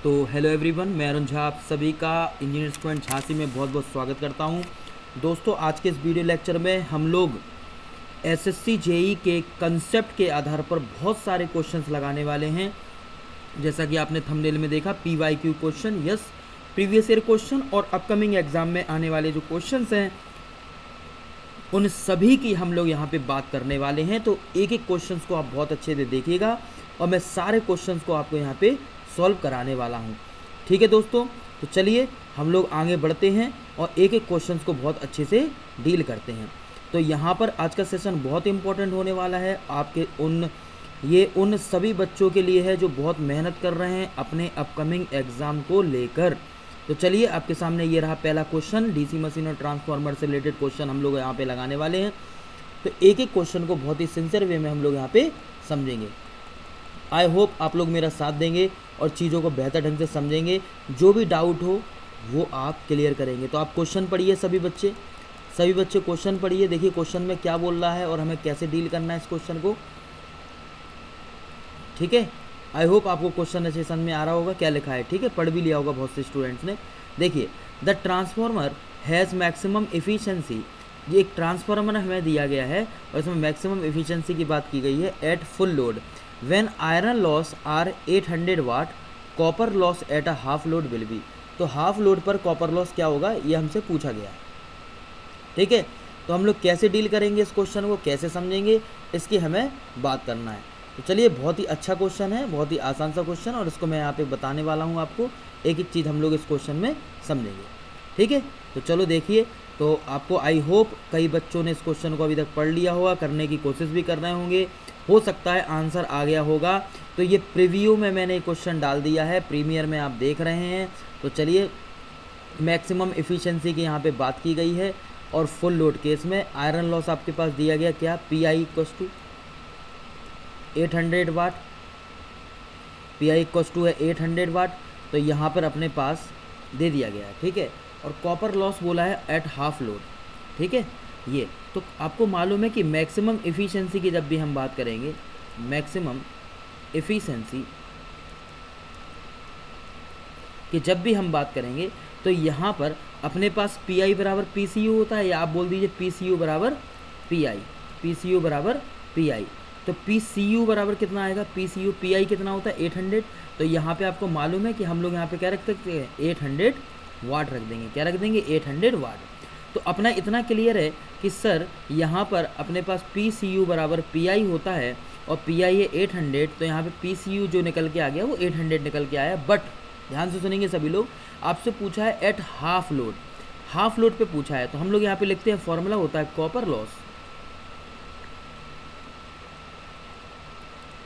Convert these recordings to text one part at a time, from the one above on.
तो hello everyone, मैं अरुण झा आप सभी का इंजीनियर स्टूडेंट झांसी में बहुत बहुत स्वागत करता हूं। दोस्तों, आज के इस वीडियो लेक्चर में हम लोग एसएससी जेई के कंसेप्ट के आधार पर बहुत सारे क्वेश्चंस लगाने वाले हैं। जैसा कि आपने थंबनेल में देखा, PYQ question, yes, previous year question और अपकमिंग एग्जाम में आने वाले जो क्वेश्चंस हैं उन सभी की हम लोग यहाँ पे बात करने वाले हैं। तो एक एक क्वेश्चंस को आप बहुत अच्छे से देखिएगा और मैं सारे क्वेश्चंस को आपको यहाँ पे सॉल्व कराने वाला हूँ। ठीक है दोस्तों, तो चलिए हम लोग आगे बढ़ते हैं और एक एक क्वेश्चंस को बहुत अच्छे से डील करते हैं। तो यहाँ पर आज का सेशन बहुत इंपॉर्टेंट होने वाला है आपके उन सभी बच्चों के लिए है जो बहुत मेहनत कर रहे हैं अपने अपकमिंग एग्ज़ाम को लेकर। तो चलिए आपके सामने ये रहा पहला क्वेश्चन, डीसी मशीन और ट्रांसफार्मर से रिलेटेड क्वेश्चन हम लोग यहाँ पे लगाने वाले हैं। तो एक एक क्वेश्चन को बहुत ही सिंसियर वे में हम लोग यहाँ पे समझेंगे। आई होप आप लोग मेरा साथ देंगे और चीज़ों को बेहतर ढंग से समझेंगे। जो भी डाउट हो वो आप क्लियर करेंगे। तो आप क्वेश्चन पढ़िए, सभी बच्चे क्वेश्चन पढ़िए, देखिए क्वेश्चन में क्या बोल रहा है और हमें कैसे डील करना है इस क्वेश्चन को। ठीक है, आई होप आपको क्वेश्चन अच्छे समझ में आ रहा होगा क्या लिखा है। ठीक है, पढ़ भी लिया होगा बहुत से स्टूडेंट्स ने। देखिए, the transformer has maximum efficiency, ये एक ट्रांसफार्मर हमें दिया गया है और इसमें मैक्सिमम एफिशिएंसी की बात की गई है at full load. When iron loss are 800 watt, copper loss at a half load will be. तो हाफ लोड पर कॉपर लॉस क्या होगा ये हमसे पूछा गया है। ठीक है, तो हम लोग कैसे डील करेंगे इस क्वेश्चन को, कैसे समझेंगे, इसकी हमें बात करना है। तो चलिए, बहुत ही अच्छा क्वेश्चन है, बहुत ही आसान सा क्वेश्चन, और इसको मैं यहाँ पे बताने वाला हूँ आपको। एक एक चीज़ हम लोग इस क्वेश्चन में समझेंगे। ठीक है, तो चलो देखिए। तो आपको आई होप कई बच्चों ने इस क्वेश्चन को अभी तक पढ़ लिया होगा, करने की कोशिश भी कर रहे होंगे, हो सकता है आंसर आ गया होगा। तो ये प्रीव्यू में मैंने क्वेश्चन डाल दिया है, प्रीमियर में आप देख रहे हैं। तो चलिए, मैक्सिमम एफिशिएंसी की यहाँ पे बात की गई है और फुल लोड केस में आयरन लॉस आपके पास दिया गया क्या, P I equals to 800 watt, P I equals to है 800 वाट। तो यहाँ पर अपने पास दे दिया गया है। ठीक है, और कॉपर लॉस बोला है एट हाफ लोड। ठीक है, ये तो आपको मालूम है कि मैक्सिमम एफिशिएंसी की जब भी हम बात करेंगे, मैक्सिमम एफिशिएंसी कि जब भी हम बात करेंगे तो यहाँ पर अपने पास पी आई बराबर पी सी यू होता है, या आप बोल दीजिए पी सी यू बराबर P I, P C U बराबर पी आई। तो पी सी यू बराबर कितना आएगा, P C U, P I कितना होता है 800। तो यहाँ पे आपको मालूम है कि हम लोग यहाँ पे क्या रख सकते हैं, 800 वाट रख देंगे। क्या रख देंगे, 800 वाट। तो अपना इतना क्लियर है कि सर यहाँ पर अपने पास पी सी यू बराबर पी आई होता है और पी आई है 800। तो यहाँ पे पी सी यू जो निकल के आ गया वो 800 निकल के आया। बट ध्यान से सुनेंगे सभी लोग, आपसे पूछा है eight half load, half load पे पूछा है। तो हम लोग यहाँ पे लिखते हैं, फॉर्मूला होता है copper loss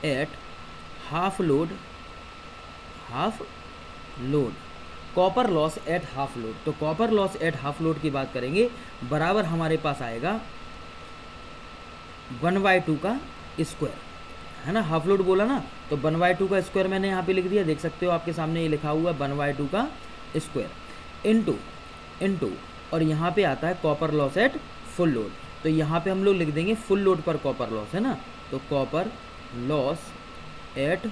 at half load, half load, copper loss at half load. तो copper loss at half load की बात करेंगे, बराबर हमारे पास आएगा 1/2 का स्क्वायर, है ना। हाफ लोड बोला ना, तो 1/2 का स्क्वायर मैंने यहाँ पे लिख दिया, देख सकते हो आपके सामने ये लिखा हुआ है 1/2 का स्क्वायर इनटू और यहाँ पे आता है copper loss at full load. तो यहाँ पे हम लोग लिख देंगे फुल लोड पर कॉपर लॉस, है ना। तो copper loss at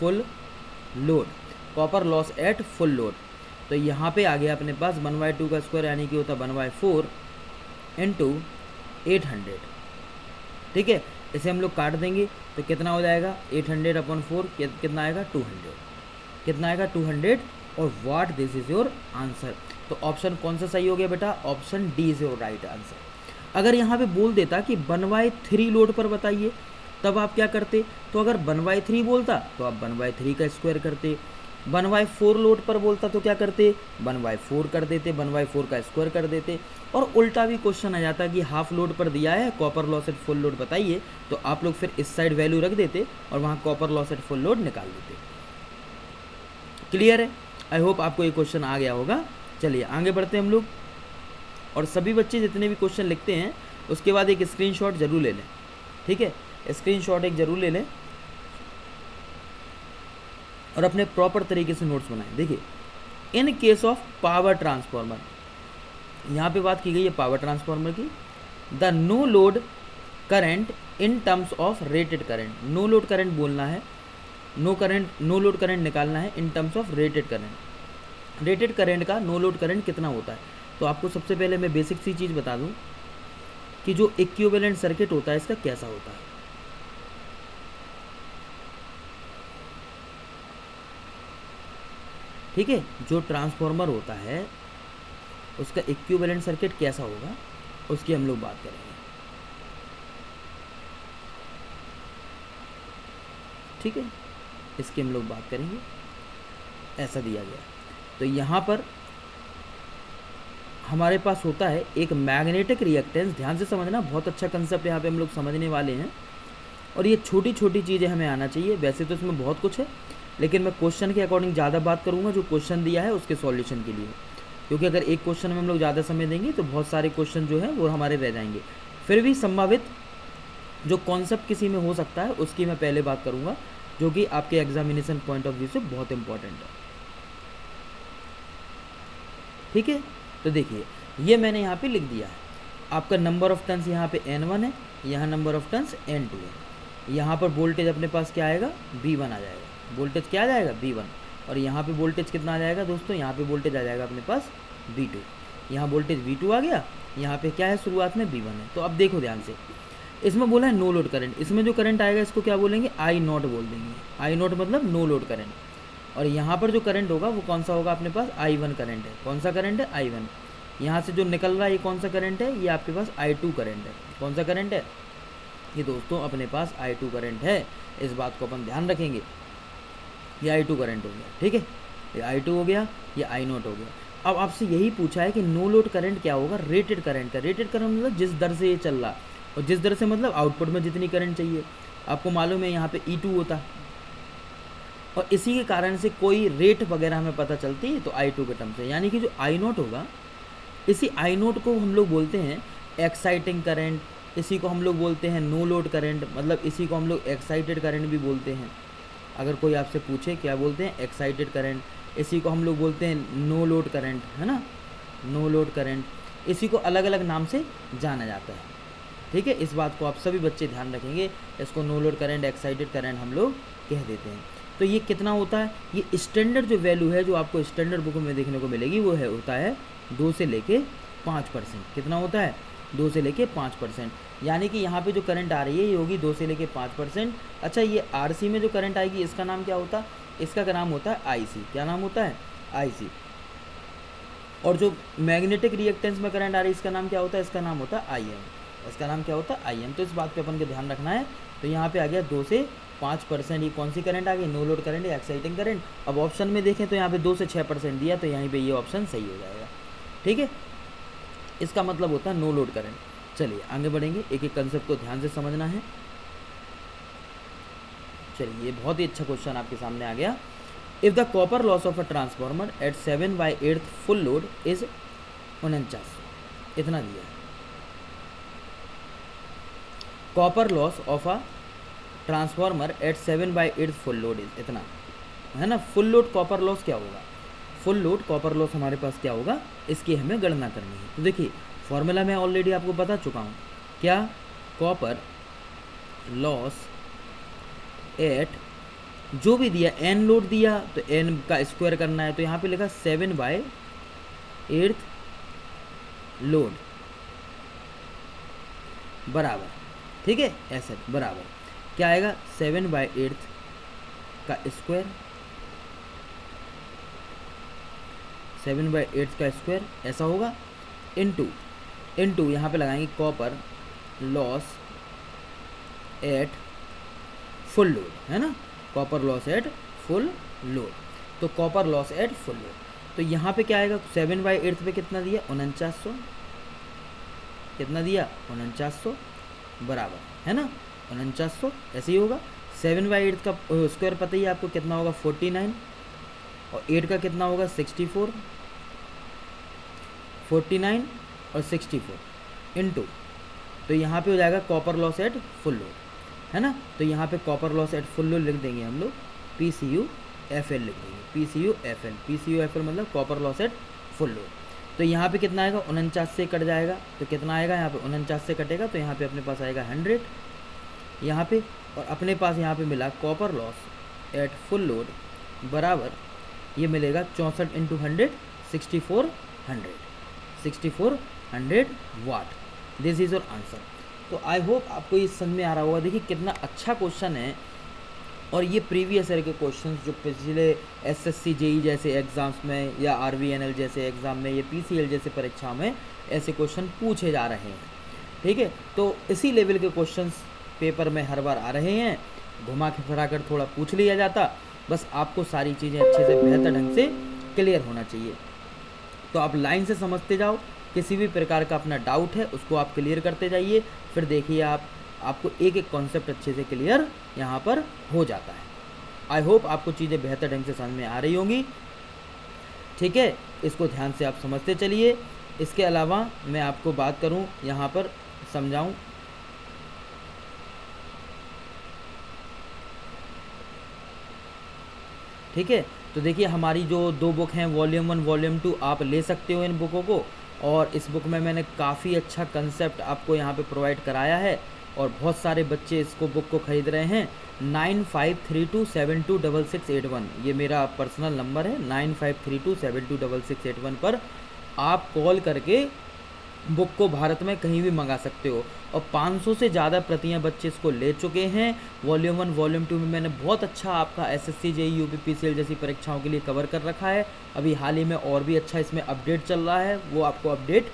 full load, copper loss at full load. तो यहाँ पे आ गया अपने पास 1/2 का स्क्वायर, यानी कि होता 1/4 इंटू 800। ठीक है, इसे हम लोग काट देंगे तो कितना हो जाएगा, 800/4 कितना आएगा, 200। कितना आएगा, 200। और वाट, दिस इज योर आंसर। तो ऑप्शन कौन सा सही हो गया बेटा, option D is your right answer. अगर यहाँ पे बोल देता कि 1/3 लोड पर बताइए, तब आप क्या करते, तो अगर 1/3 बोलता तो आप 1/3 का स्क्वायर करते, 1/4 लोड पर बोलता तो क्या करते, 1/4 कर देते, 1/4 का स्क्वायर कर देते। और उल्टा भी क्वेश्चन आ जाता कि हाफ लोड पर दिया है copper loss at full load बताइए, तो आप लोग फिर इस साइड वैल्यू रख देते और वहाँ copper loss at full load निकाल देते। क्लियर है, आई होप आपको ये क्वेश्चन आ गया होगा। चलिए आगे बढ़ते हैं हम लोग, और सभी बच्चे जितने भी क्वेश्चन लिखते हैं उसके बाद एक स्क्रीनशॉट जरूर ले लें। ठीक है, स्क्रीनशॉट एक जरूर ले लें और अपने प्रॉपर तरीके से नोट्स बनाएं। देखिए, in case of power transformer, यहाँ पे बात की गई है पावर ट्रांसफार्मर की, the no load current in terms of rated current. No load current बोलना है नो लोड करंट निकालना है in terms of rated current. Rated current का नो लोड करंट कितना होता है, तो आपको सबसे पहले मैं बेसिक सी चीज़ बता दूं कि जो इक्विवेलेंट सर्किट होता है इसका कैसा होता है। ठीक है, जो ट्रांसफॉर्मर होता है उसका इक्विवेलेंट सर्किट कैसा होगा उसकी हम लोग बात करेंगे। ठीक है, इसकी हम लोग बात करेंगे। ऐसा दिया गया, तो यहाँ पर हमारे पास होता है एक मैग्नेटिक रिएक्टेंस। ध्यान से समझना, बहुत अच्छा कंसेप्ट यहाँ पे हम लोग समझने वाले हैं, और ये छोटी छोटी चीज़ें हमें आना चाहिए। वैसे तो इसमें बहुत कुछ है, लेकिन मैं क्वेश्चन के अकॉर्डिंग ज़्यादा बात करूँगा, जो क्वेश्चन दिया है उसके सॉल्यूशन के लिए, क्योंकि अगर एक क्वेश्चन में हम लोग ज़्यादा समय देंगे तो बहुत सारे क्वेश्चन जो है वो हमारे रह जाएंगे। फिर भी संभावित जो कॉन्सेप्ट किसी में हो सकता है उसकी मैं पहले बात करूँगा, जो कि आपके एग्जामिनेशन पॉइंट ऑफ व्यू से बहुत इंपॉर्टेंट है। ठीक है, तो देखिए ये मैंने यहाँ पे लिख दिया है। आपका नंबर ऑफ टर्न्स यहाँ पे N1 है, यहाँ नंबर ऑफ टर्न्स N2 है। यहाँ पर वोल्टेज अपने पास क्या आएगा, V1 आ जाएगा। वोल्टेज क्या आ जाएगा, V1। और यहाँ पे वोल्टेज कितना आ जाएगा दोस्तों, यहाँ पे वोल्टेज आ जाएगा अपने पास V2। यहाँ वोल्टेज V2 आ गया, यहाँ पे क्या है शुरुआत में V1 है। तो अब देखो ध्यान से, इसमें बोला है नो लोड करंट। इसमें जो करंट आएगा इसको क्या बोलेंगे, I0 बोल देंगे। I0 मतलब नो लोड करंट। और यहाँ पर जो करंट होगा वो कौन सा होगा, अपने पास I1 करंट है। कौन सा करंट है, I1। यहाँ से जो निकल रहा है ये कौन सा करंट है, ये आपके पास I2 करंट है। कौन सा करंट है, ये दोस्तों अपने पास I2 करंट है। इस बात को अपन ध्यान रखेंगे, ये I2 करंट हो गया। ठीक है, ये I2 हो गया, ये I0 हो गया। अब आपसे यही पूछा है कि नो लोड करंट क्या होगा, रेटेड करंट का। रेटेड करंट मतलब जिस दर से ये चल रहा, और जिस दर से मतलब आउटपुट में जितनी करंट चाहिए। आपको मालूम है यहाँ पे E2 होता, और इसी के कारण से कोई रेट वगैरह हमें पता चलती है तो I2 के टर्म से। यानी कि जो I0 होगा, इसी I0 को हम लोग बोलते हैं एक्साइटिंग करंट, इसी को हम लोग बोलते हैं नो लोड करंट, मतलब इसी को हम लोग एक्साइटेड करंट भी बोलते हैं। अगर कोई आपसे पूछे क्या बोलते हैं, एक्साइटेड करंट। इसी को हम लोग बोलते हैं नो लोड करंट, है ना, नो लोड करंट। इसी को अलग अलग नाम से जाना जाता है। ठीक है, इस बात को आप सभी बच्चे ध्यान रखेंगे। इसको no load current, excited current हम लोग कह देते हैं। तो ये कितना होता है, ये स्टैंडर्ड जो वैल्यू है जो आपको स्टैंडर्ड बुक में देखने को मिलेगी वो है होता है 2 से लेके 5%। कितना होता है, 2 से लेके 5%। यानी कि यहाँ पे जो करंट आ रही है ये होगी 2 से लेके 5%। अच्छा, ये RC में जो करंट आएगी इसका नाम क्या होता है, इसका नाम होता है IC। क्या नाम होता है, IC। और जो मैग्नेटिक रिएक्टेंस में करंट आ रही है इसका नाम क्या होता है, इसका नाम होता है IM। इसका नाम क्या होता है, IM। तो इस बात पे अपन को ध्यान रखना है। तो यहाँ पे आ गया 2 से 5%। ये कौन सी करंट आ गई, नो लोड करंट या एक्साइटिंग करंट। अब ऑप्शन में देखें तो यहाँ पे 2 से 6% दिया, तो यहाँ पे ये ऑप्शन सही हो जाएगा। ठीक है, इसका मतलब होता है नो लोड करंट। चलिए आगे बढ़ेंगे, एक एक कंसेप्ट को ध्यान से समझना है। चलिए, ये बहुत ही अच्छा क्वेश्चन आपके सामने आ गया। If the copper loss of a transformer at 7/8 full load is 49, इतना दिया है। Copper loss of a transformer at 7/8 full load is इतना, है ना। फुल लोड कॉपर लॉस क्या होगा, फुल लोड कॉपर लॉस हमारे पास क्या होगा, इसकी हमें गणना करनी है। तो देखिए फॉर्मूला मैं ऑलरेडी आपको बता चुका हूँ, क्या, कॉपर लॉस एट, जो भी दिया n लोड दिया तो n का स्क्वायर करना है। तो यहाँ पे लिखा 7/8 लोड बराबर, ठीक है, ऐसा बराबर क्या आएगा, 7/8 का स्क्वायर, 7/8 का स्क्वायर ऐसा होगा, इनटू यहाँ पे लगाएंगे copper loss at full load, है ना, copper loss at full load. तो copper loss at full load, तो यहाँ पे क्या आएगा, 7/8 पे कितना दिया, 4900, कितना दिया, 4900 बराबर, है ना, 4900 ऐसे ही होगा। 7/8 का स्क्वायर पता ही आपको कितना होगा, 49, और 8 का कितना होगा, 64, 49 और 64 इनटू, तो यहाँ पे हो जाएगा copper loss at full load, है ना। तो यहाँ पे copper loss at full load लिख देंगे हम लोग, PCUFL लिख देंगे, PCUFL मतलब copper loss at full load. तो यहाँ पे कितना आएगा, 49 से कट जाएगा, तो कितना आएगा यहाँ पे, 49 से कटेगा तो यहाँ पे अपने पास आएगा 100 यहाँ पे, और अपने पास यहाँ पे मिला copper loss at full load बराबर ये मिलेगा 64 into 100 6400 watt. This is your answer. तो आई होप आपको ये समझ में आ रहा होगा। देखिए कितना अच्छा क्वेश्चन है, और ये प्रीवियस ईयर के क्वेश्चंस जो पिछले एसएससी जेई जैसे एग्ज़ाम्स में या आरवीएनएल जैसे एग्ज़ाम में या पीसीएल जैसे परीक्षा में ऐसे क्वेश्चन पूछे जा रहे हैं। ठीक है, तो इसी लेवल के क्वेश्चंस पेपर में हर बार आ रहे हैं, घुमा के फिरा कर थोड़ा पूछ लिया जाता, बस आपको सारी चीज़ें अच्छे से बेहतर ढंग से क्लियर होना चाहिए। तो आप लाइन से समझते जाओ, किसी भी प्रकार का अपना डाउट है उसको आप क्लियर करते जाइए, फिर देखिए आपको एक एक कॉन्सेप्ट अच्छे से क्लियर यहाँ पर हो जाता है। आई होप आपको चीज़ें बेहतर ढंग से समझ में आ रही होंगी। ठीक है, इसको ध्यान से आप समझते चलिए। इसके अलावा मैं आपको बात करूँ यहाँ पर समझाऊँ, ठीक है। तो देखिए हमारी जो 2 बुक हैं वॉल्यूम 1 वॉल्यूम 2 आप ले सकते हो इन बुकों को, और इस बुक में मैंने काफ़ी अच्छा कंसेप्ट आपको यहाँ पे प्रोवाइड कराया है, और बहुत सारे बच्चे इसको बुक को ख़रीद रहे हैं। 9532726681 ये मेरा पर्सनल नंबर है। 9532726681 पर आप कॉल करके बुक को भारत में कहीं भी मंगा सकते हो, और 500 से ज़्यादा प्रतियां बच्चे इसको ले चुके हैं। वॉल्यूम 1 वॉल्यूम 2 में मैंने बहुत अच्छा आपका एसएससी जेई यूपी पीसीएल जैसी परीक्षाओं के लिए कवर कर रखा है। अभी हाल ही में और भी अच्छा इसमें अपडेट चल रहा है, वो आपको अपडेट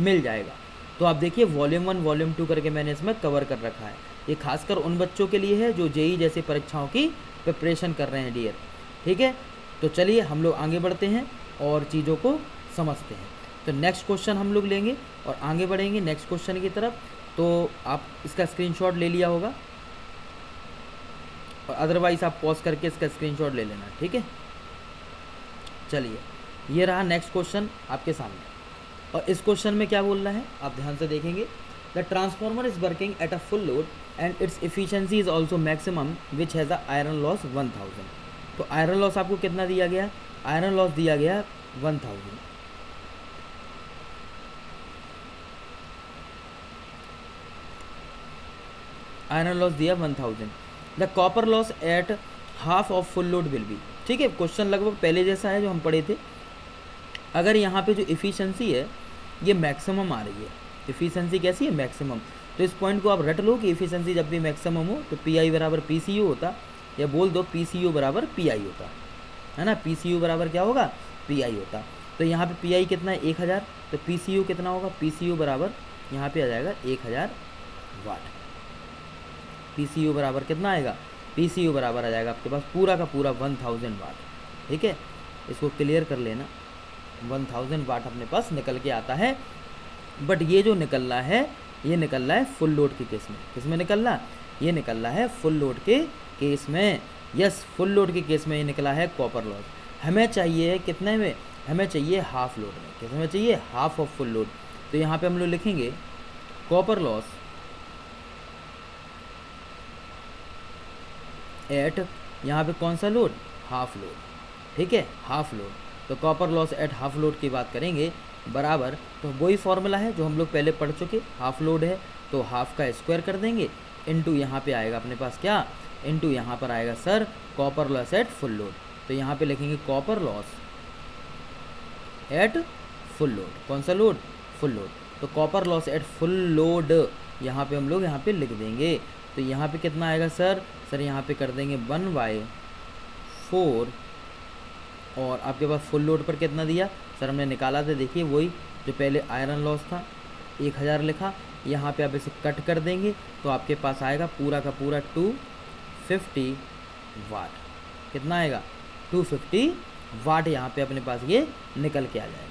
मिल जाएगा। तो आप देखिए वॉल्यूम 1 वॉल्यूम 2 करके मैंने इसमें कवर कर रखा है। ये खासकर उन बच्चों के लिए है जो जेई जैसी परीक्षाओं की प्रिपरेशन कर रहे हैं डियर। ठीक है, तो चलिए हम लोग आगे बढ़ते हैं और चीज़ों को समझते हैं। तो नेक्स्ट क्वेश्चन हम लोग लेंगे और आगे बढ़ेंगे नेक्स्ट क्वेश्चन की तरफ। तो आप इसका स्क्रीनशॉट ले लिया होगा, और अदरवाइज़ आप पॉज करके इसका स्क्रीनशॉट ले लेना। ठीक है, चलिए ये रहा नेक्स्ट क्वेश्चन आपके सामने, और इस क्वेश्चन में क्या बोल रहा है आप ध्यान से देखेंगे। The transformer is working at a full load and its efficiency is also maximum which has a iron loss 1000। तो आयरन लॉस आपको कितना दिया गया? आयरन लॉस दिया गया 1000। आयरन लॉस दिया 1000। The copper loss at half of full load will B. ठीक है, क्वेश्चन लगभग पहले जैसा है जो हम पढ़े थे। अगर यहाँ पे जो इफ़िशेंसी है ये मैक्सिमम आ रही है, इफ़िशेंसी कैसी है? मैक्सिमम। तो इस पॉइंट को आप रट लो कि इफ़िशेंसी जब भी मैक्सिमम हो तो पी आई बराबर पी सी यू होता, या बोल दो पी सी यू बराबर पी आई होता है ना। पी सी यू बराबर क्या होगा? पी आई होता। तो यहाँ पे पी आई कितना है? 1000। तो पी सी यू कितना होगा? पी सी यू बराबर यहाँ पे आ जाएगा 1000 वाट। पी सी यू बराबर कितना आएगा? पी सी यू बराबर आ जाएगा आपके पास पूरा का पूरा 1000 वाट। ठीक है, इसको क्लियर कर लेना। 1000 वाट अपने पास निकल के आता है। बट ये जो निकल रहा है ये निकल रहा है फुल लोड के केस में। किस में निकल रहा? ये निकल रहा है फुल लोड के केस में। यस, फुल लोड के केस में ये निकला है कॉपर लॉस। हमें चाहिए कितने में? हमें चाहिए हाफ लोड में। किस में चाहिए? Half of full load. तो यहाँ पे हम लोग लिखेंगे कॉपर लॉस एट, यहाँ पे कौन सा लोड? Half load. ठीक है, हाफ लोड। तो copper loss at half load की बात करेंगे बराबर, तो वही फॉर्मूला है जो हम लोग पहले पढ़ चुके। हाफ लोड है तो हाफ का स्क्वायर कर देंगे, इनटू यहाँ पे आएगा अपने पास क्या? इनटू यहाँ पर आएगा sir copper loss at full load. तो यहाँ पे लिखेंगे copper loss at full load. कौन सा लोड? Full load. तो copper loss at full load यहाँ पे हम लोग यहाँ पे लिख देंगे। तो यहाँ पे कितना आएगा सर? सर यहाँ पे कर देंगे 1/4, और आपके पास फुल लोड पर कितना दिया? सर हमने निकाला था, देखिए वही जो पहले आयरन लॉस था 1000 लिखा, यहाँ पे आप इसे कट कर देंगे तो आपके पास आएगा पूरा का पूरा 250 वाट। कितना आएगा? 250 वाट यहाँ पे अपने पास ये निकल के आ जाएगा।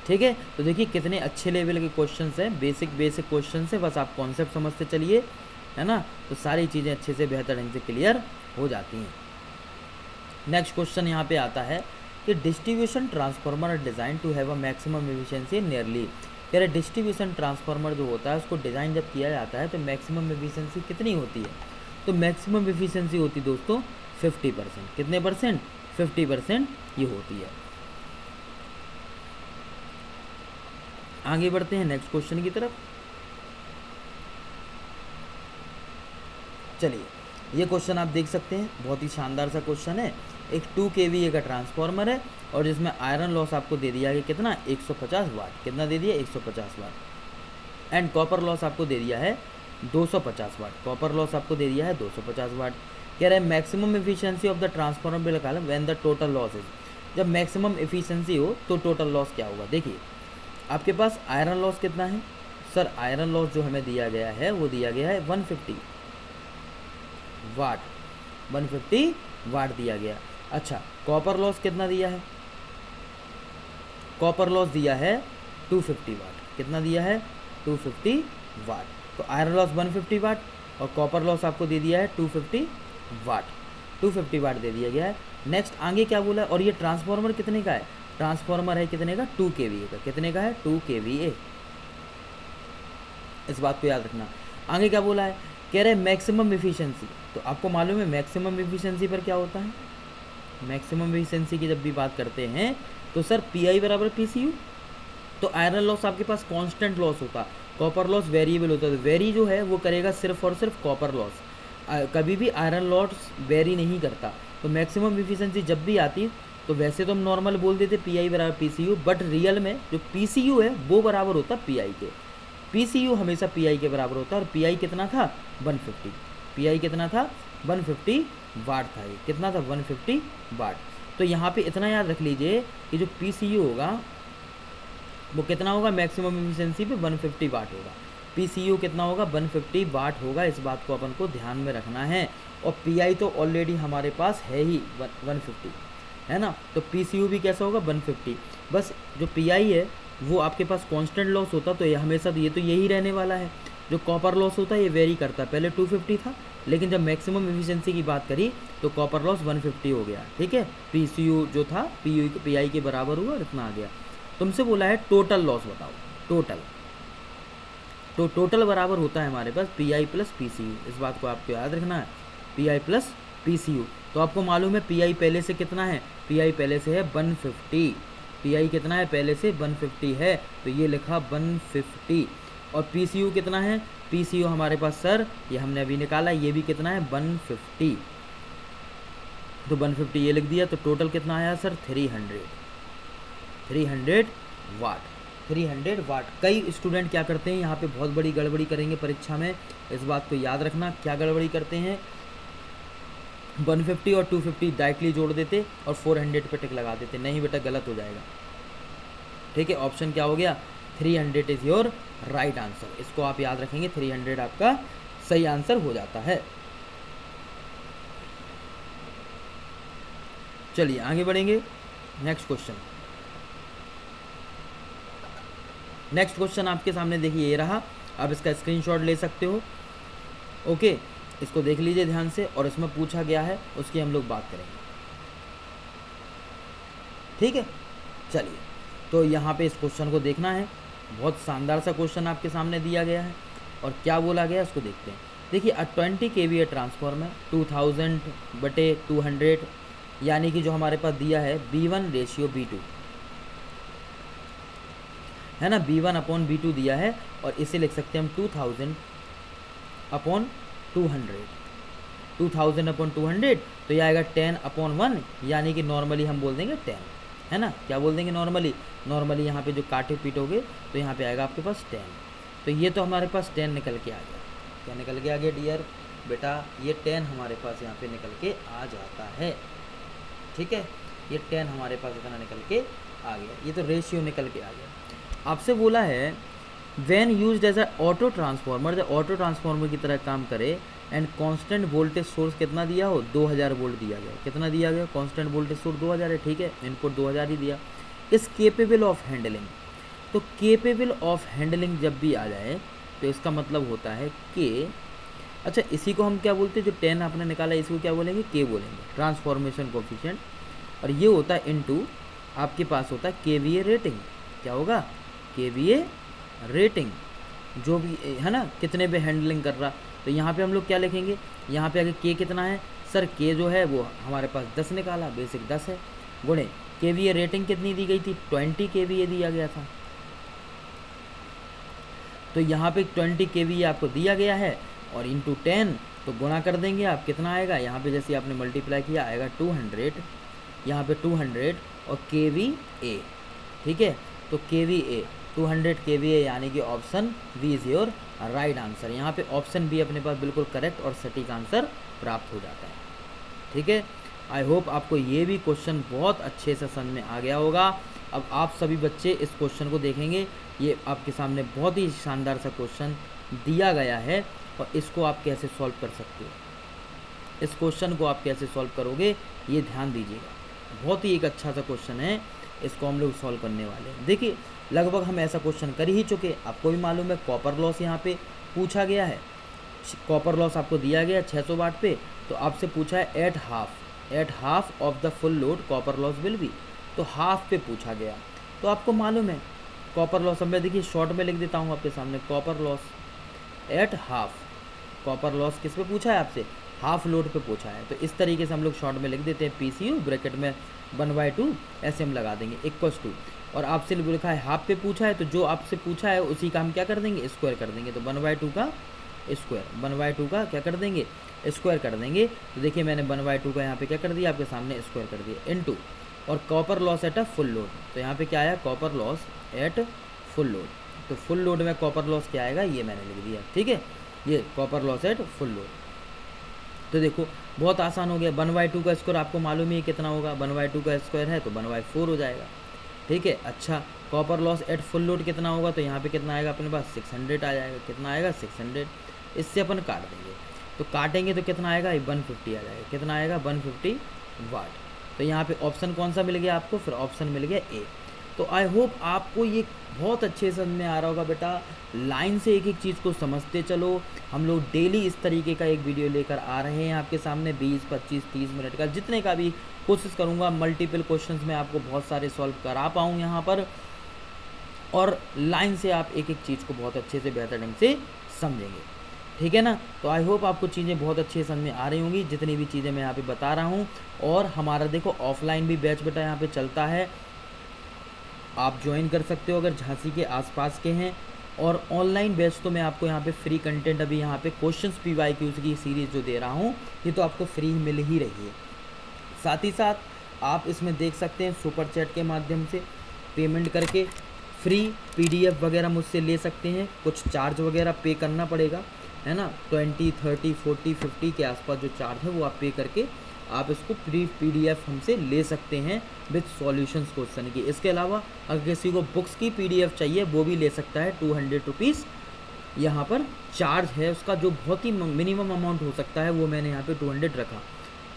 ठीक है, तो देखिए कितने अच्छे लेवल के क्वेश्चंस हैं, बेसिक क्वेश्चंस हैं, बस आप कॉन्सेप्ट समझते चलिए, है ना। तो सारी चीज़ें अच्छे से बेहतर ढंग से क्लियर हो जाती हैं। नेक्स्ट क्वेश्चन यहाँ पे आता है कि distribution transformer design to have a maximum efficiency nearly. यार डिस्ट्रीब्यूशन ट्रांसफार्मर जो होता है उसको डिज़ाइन जब किया जाता है तो मैक्सिमम एफिशिएंसी कितनी होती है? तो मैक्सिमम एफिशिएंसी होती दोस्तों 50%। कितने परसेंट? 50% ये होती है। आगे बढ़ते हैं नेक्स्ट क्वेश्चन की तरफ। चलिए ये क्वेश्चन आप देख सकते हैं, बहुत ही शानदार सा क्वेश्चन है। एक 2 kVA का ट्रांसफार्मर है और जिसमें आयरन लॉस आपको दे दिया है कितना 150 वाट, कितना दे दिया 150 वाट, एंड कॉपर लॉस आपको दे दिया है 250 वाट, कॉपर लॉस आपको दे दिया है 250 वाट। कह रहे हैं maximum efficiency of the transformer will निकालें when the total loss is, जब मैक्सिमम एफिशिएंसी हो तो टोटल लॉस क्या होगा। देखिए आपके पास आयरन लॉस कितना है सर, आयरन लॉस जो हमें दिया गया है वो दिया गया है 150 वाट, 150 वाट दिया गया। अच्छा कॉपर लॉस कितना दिया है, कॉपर लॉस दिया है 250 वाट, कितना दिया है 250 वाट। तो आयरन लॉस 150 वाट और कॉपर लॉस आपको दे दिया है 250 वाट, 250 वाट दे दिया गया है। नेक्स्ट आगे क्या बोला है, और ये ट्रांसफार्मर कितने का है, ट्रांसफार्मर है कितने का 2 kVA का, कितने का है 2 kVA, इस बात को याद रखना। आगे क्या बोला है, कह रहे हैं मैक्सिमम एफिशिएंसी, तो आपको मालूम है मैक्सिमम एफिशिएंसी पर क्या होता है, मैक्सिमम एफिशिएंसी की जब भी बात करते हैं तो सर PI बराबर PCU। तो आयरन लॉस आपके पास कांस्टेंट लॉस होता, कॉपर लॉस वेरिएबल होता है, तो वेरी जो है वो करेगा सिर्फ और सिर्फ कॉपर लॉस, कभी भी आयरन लॉस वेरी नहीं करता। तो मैक्सिमम एफिशिएंसी जब भी आती तो वैसे तो हम नॉर्मल बोल देते PI बराबर PCU, बट रियल में जो PCU है वो बराबर होता PI के, PCU हमेशा PI के बराबर होता है। और PI कितना था 150, PI कितना था 150 वाट था, ये कितना था 150 वाट। तो यहाँ पे इतना याद रख लीजिए कि जो PCU होगा वो कितना होगा, मैक्सिमम एफिशिएंसी पे 150 वाट होगा, PCU कितना होगा 150 वाट होगा, इस बात को अपन को ध्यान में रखना है। और PI तो ऑलरेडी हमारे पास है ही 150 है ना, तो PCU भी कैसा होगा 150। बस जो PI है वो आपके पास कांस्टेंट लॉस होता, तो ये हमेशा तो यही रहने वाला है। जो कॉपर लॉस होता है ये वेरी करता है, पहले 250 था लेकिन जब मैक्सिमम एफिशिएंसी की बात करी तो कॉपर लॉस 150 हो गया, ठीक है। PCU जो था PI के बराबर हुआ और इतना आ गया। तुमसे बोला है टोटल लॉस बताओ, टोटल, तो टोटल बराबर होता है हमारे पास PI प्लस PCU, इस बात को आपको याद रखना है, PI प्लस PCU। तो आपको मालूम है PI पहले से कितना है, PI पहले से है 150, PI कितना है पहले से 150 है, तो ये लिखा 150। और PCU कितना है, PCU हमारे पास सर ये हमने अभी निकाला, ये भी कितना है 150, तो 150 ये लिख दिया। तो टोटल कितना आया सर 300 वाट, 300 वाट। कई स्टूडेंट क्या करते हैं यहाँ पे बहुत बड़ी गड़बड़ी करेंगे परीक्षा में, इस बात को याद रखना। क्या गड़बड़ी करते हैं, 150 और 250 डायरेक्टली जोड़ देते और 400 पे टिक लगा देते, नहीं बेटा गलत हो जाएगा, ठीक है। ऑप्शन क्या हो गया 300 इज योर राइट आंसर, इसको आप याद रखेंगे, 300 आपका सही आंसर हो जाता है। चलिए आगे बढ़ेंगे, नेक्स्ट क्वेश्चन। नेक्स्ट क्वेश्चन आपके सामने देखिए ये रहा, आप इसका स्क्रीनशॉट ले सकते हो, ओके। इसको देख लीजिए ध्यान से, और इसमें पूछा गया है उसकी हम लोग बात करेंगे, ठीक है। चलिए तो यहाँ पे इस क्वेश्चन को देखना है, बहुत शानदार सा क्वेश्चन आपके सामने दिया गया है और क्या बोला गया है उसको देखते हैं। देखिए 20 kVA ट्रांसफार्मर 2000/200, यानी कि जो हमारे पास दिया है B1:B2 है ना, B1/B2 दिया है, और इसे लिख सकते हैं हम 2000/200, 2000/200, तो यह आएगा 10/1, यानी कि नॉर्मली हम बोल देंगे 10, है ना, क्या बोल देंगे नॉर्मली यहाँ पे जो काटे पीटोगे तो यहाँ पे आएगा आपके पास 10। तो ये तो हमारे पास 10 निकल के आ गया, क्या निकल के आ गया डियर बेटा, ये 10 हमारे पास यहाँ पे निकल के आ जाता है, ठीक है। ये 10 हमारे पास इतना निकल के आ गया, ये तो रेशियो निकल के आ गया। आपसे बोला है when used as a auto transformer, जब ऑटो ट्रांसफार्मर की तरह काम करे एंड कांस्टेंट वोल्टेज सोर्स कितना दिया हो 2000 वोल्ट दिया गया, कितना दिया गया कांस्टेंट वोल्टेज सोर्स 2000 है, ठीक है, इनपुट 2000 ही दिया। इस केपेबल ऑफ हैंडलिंग, तो केपेबल ऑफ हैंडलिंग जब भी आ जाए तो इसका मतलब होता है कि, अच्छा इसी को हम क्या बोलते हैं, जो 10 आपने निकाला इसको क्या बोलेंगे K बोलेंगे, ट्रांसफॉर्मेशन कोफिशिएंट, और ये होता है इनटू आपके पास होता है KVA रेटिंग, क्या होगा KVA रेटिंग, जो भी है ना कितने पे हैंडलिंग कर रहा। तो यहाँ पे हम लोग क्या लिखेंगे, यहाँ पे आगे K कितना है सर, K जो है वो हमारे पास 10 निकाला, बेसिक 10 है, गुणे KVA रेटिंग कितनी दी गई थी 20 KVA दिया गया था, तो यहाँ पे 20 KVA आपको दिया गया है, और इंटू 10, तो गुना कर देंगे आप, कितना आएगा यहाँ पे जैसे आपने मल्टीप्लाई किया आएगा 200, यहाँ पे 200 और kVA, ठीक है। तो kVA 200 kVA यानी कि option B is your right answer. यहाँ पे ऑप्शन बी अपने पास बिल्कुल करेक्ट और सटीक आंसर प्राप्त हो जाता है, ठीक है। आई होप आपको ये भी क्वेश्चन बहुत अच्छे से समझ में आ गया होगा। अब आप सभी बच्चे इस क्वेश्चन को देखेंगे, ये आपके सामने बहुत ही शानदार सा क्वेश्चन दिया गया है और इसको आप कैसे सॉल्व कर सकते हो, इस क्वेश्चन को आप कैसे सॉल्व करोगे ये ध्यान दीजिएगा। बहुत ही एक अच्छा सा क्वेश्चन है, इसको हम लोग सॉल्व करने वाले हैं। देखिए लगभग हम ऐसा क्वेश्चन कर ही चुके, आपको भी मालूम है कॉपर लॉस यहाँ पे पूछा गया है। कॉपर लॉस आपको दिया गया 600 वाट पे, तो आपसे पूछा है at half of the full load copper loss will be, तो हाफ पे पूछा गया। तो आपको मालूम है कॉपर लॉस, अब मैं देखिए शॉर्ट में लिख देता हूँ आपके सामने, copper loss at half. Copper loss किस पे पूछा है आपसे, हाफ लोड पे पूछा है। तो इस तरीके से हम लोग शॉर्ट में लिख देते हैं, PCU ब्रैकेट में 1/2 ऐसे हम लगा देंगे इक्वल्स टू, और आपसे लिखा है हाफ पे पूछा है, तो जो आपसे पूछा है उसी का हम क्या कर देंगे, स्क्वायर कर देंगे। तो 1/2 का स्क्वायर, 1/2 का क्या कर देंगे, स्क्वायर कर देंगे। तो देखिए मैंने 1/2 का यहाँ पे क्या कर दिया, आपके सामने स्क्वायर कर दिया, इनटू और copper loss at a full load. तो यहाँ पे क्या आया, copper loss at full load. तो फुल लोड में कॉपर लॉस क्या आएगा, ये मैंने लिख दिया, ठीक है, ये copper loss at full load. तो देखो बहुत आसान हो गया, 1/2 का स्क्वायर आपको मालूम ही कितना होगा, 1/2 का स्क्वायर है तो 1/4 हो जाएगा, ठीक है। अच्छा copper loss at full load कितना होगा, तो यहाँ पे कितना आएगा अपने पास 600 आ जाएगा, कितना आएगा 600। इससे अपन काट देंगे, तो काटेंगे तो कितना आएगा 150 आ जाएगा, कितना आएगा 150 वाट। तो यहाँ पे ऑप्शन कौन सा मिल गया आपको, फिर ऑप्शन मिल गया ए। तो आई होप आपको ये बहुत अच्छे समझ में आ रहा होगा बेटा, लाइन से एक एक चीज़ को समझते चलो। हम लोग डेली इस तरीके का एक वीडियो लेकर आ रहे हैं आपके सामने, 20, 25, 30 मिनट का, जितने का भी कोशिश करूँगा मल्टीपल क्वेश्चंस में आपको बहुत सारे सॉल्व करा पाऊँ यहाँ पर, और लाइन से आप एक एक चीज़ को बहुत अच्छे से बेहतर ढंग से समझेंगे, ठीक है ना। तो आई होप आपको चीज़ें बहुत अच्छे समझ में आ रही होंगी, जितनी भी चीज़ें मैं यहाँ पे बता रहा हूँ। और हमारा देखो ऑफलाइन भी बैच बेटा यहाँ पे चलता है, आप ज्वाइन कर सकते हो अगर झांसी के आसपास के हैं। और ऑनलाइन बैच तो मैं आपको यहाँ पे फ्री कंटेंट, अभी यहाँ पे क्वेश्चंस PYQs की सीरीज़ जो दे रहा हूँ ये तो आपको फ्री मिल ही रही है। साथ ही साथ आप इसमें देख सकते हैं सुपर चैट के माध्यम से पेमेंट करके फ्री PDF वगैरह मुझसे ले सकते हैं। कुछ चार्ज वगैरह पे करना पड़ेगा, है ना, 20, 30, 40, 50 के आसपास जो चार्ज है वो आप पे करके आप इसको फ्री PDF हमसे ले सकते हैं विद सॉल्यूशंस क्वेश्चन की। इसके अलावा अगर किसी को बुक्स की PDF चाहिए वो भी ले सकता है, 200 रुपीज़ यहाँ पर चार्ज है उसका, जो बहुत ही मिनिमम अमाउंट हो सकता है वो मैंने यहाँ पे 200 रखा,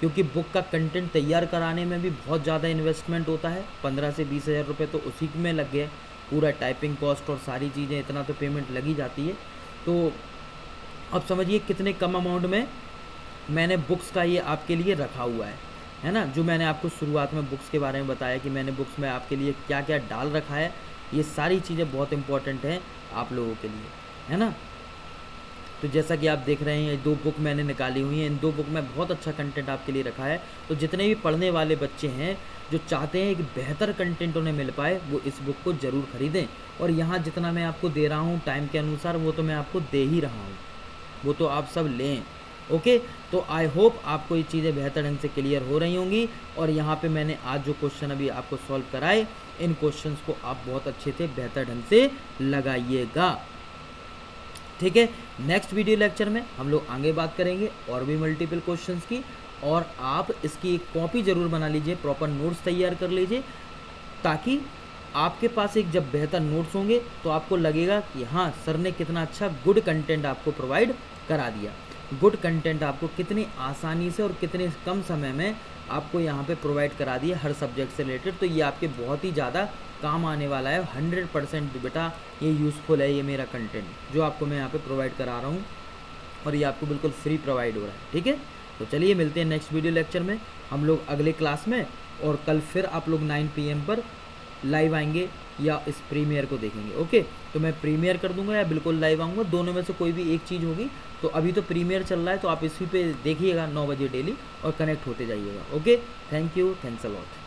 क्योंकि बुक का कंटेंट तैयार कराने में भी बहुत ज़्यादा इन्वेस्टमेंट होता है, 15 से 20 हज़ार रुपये तो उसी में लग गए, पूरा टाइपिंग कॉस्ट और सारी चीज़ें, इतना तो पेमेंट लगी जाती है। तो अब समझिए कितने कम अमाउंट में मैंने बुक्स का ये आपके लिए रखा हुआ है ना। जो मैंने आपको शुरुआत में बुक्स के बारे में बताया कि मैंने बुक्स में आपके लिए क्या क्या डाल रखा है, ये सारी चीज़ें बहुत इंपॉर्टेंट हैं आप लोगों के लिए, है ना। तो जैसा कि आप देख रहे हैं 2 बुक मैंने निकाली हुई हैं, इन 2 बुक में बहुत अच्छा कंटेंट आपके लिए रखा है। तो जितने भी पढ़ने वाले बच्चे हैं जो चाहते हैं कि बेहतर कंटेंट उन्हें मिल पाए, वो इस बुक को ज़रूर ख़रीदें। और यहाँ जितना मैं आपको दे रहा हूँ टाइम के अनुसार वो तो मैं आपको दे ही रहा हूँ, वो तो आप सब लें, ओके। तो आई होप आपको ये चीज़ें बेहतर ढंग से क्लियर हो रही होंगी। और यहाँ पे मैंने आज जो क्वेश्चन अभी आपको सॉल्व कराए, इन क्वेश्चंस को आप बहुत अच्छे से बेहतर ढंग से लगाइएगा, ठीक है। नेक्स्ट वीडियो लेक्चर में हम लोग आगे बात करेंगे और भी मल्टीपल क्वेश्चंस की, और आप इसकी एक कॉपी ज़रूर बना लीजिए, प्रॉपर नोट्स तैयार कर लीजिए, ताकि आपके पास एक जब बेहतर नोट्स होंगे तो आपको लगेगा कि हाँ सर ने कितना अच्छा गुड कंटेंट आपको प्रोवाइड करा दिया। गुड कंटेंट आपको कितनी आसानी से और कितने कम समय में आपको यहाँ पे प्रोवाइड करा दिया हर सब्जेक्ट से रिलेटेड। तो ये आपके बहुत ही ज़्यादा काम आने वाला है, 100% बेटा ये यूज़फुल है, ये मेरा कंटेंट जो आपको मैं यहाँ पे प्रोवाइड करा रहा हूँ, और ये आपको बिल्कुल फ्री प्रोवाइड हो रहा है, ठीक है। तो चलिए मिलते हैं नेक्स्ट वीडियो लेक्चर में हम लोग अगले क्लास में, और कल फिर आप लोग 9 PM पर लाइव आएंगे या इस प्रीमियर को देखेंगे, ओके। तो मैं प्रीमियर कर दूंगा या बिल्कुल लाइव आऊँगा, दोनों में से कोई भी एक चीज़ होगी। तो अभी तो प्रीमियर चल रहा है, तो आप इसी पे देखिएगा 9 बजे डेली और कनेक्ट होते जाइएगा, okay. Thank you, thanks a lot.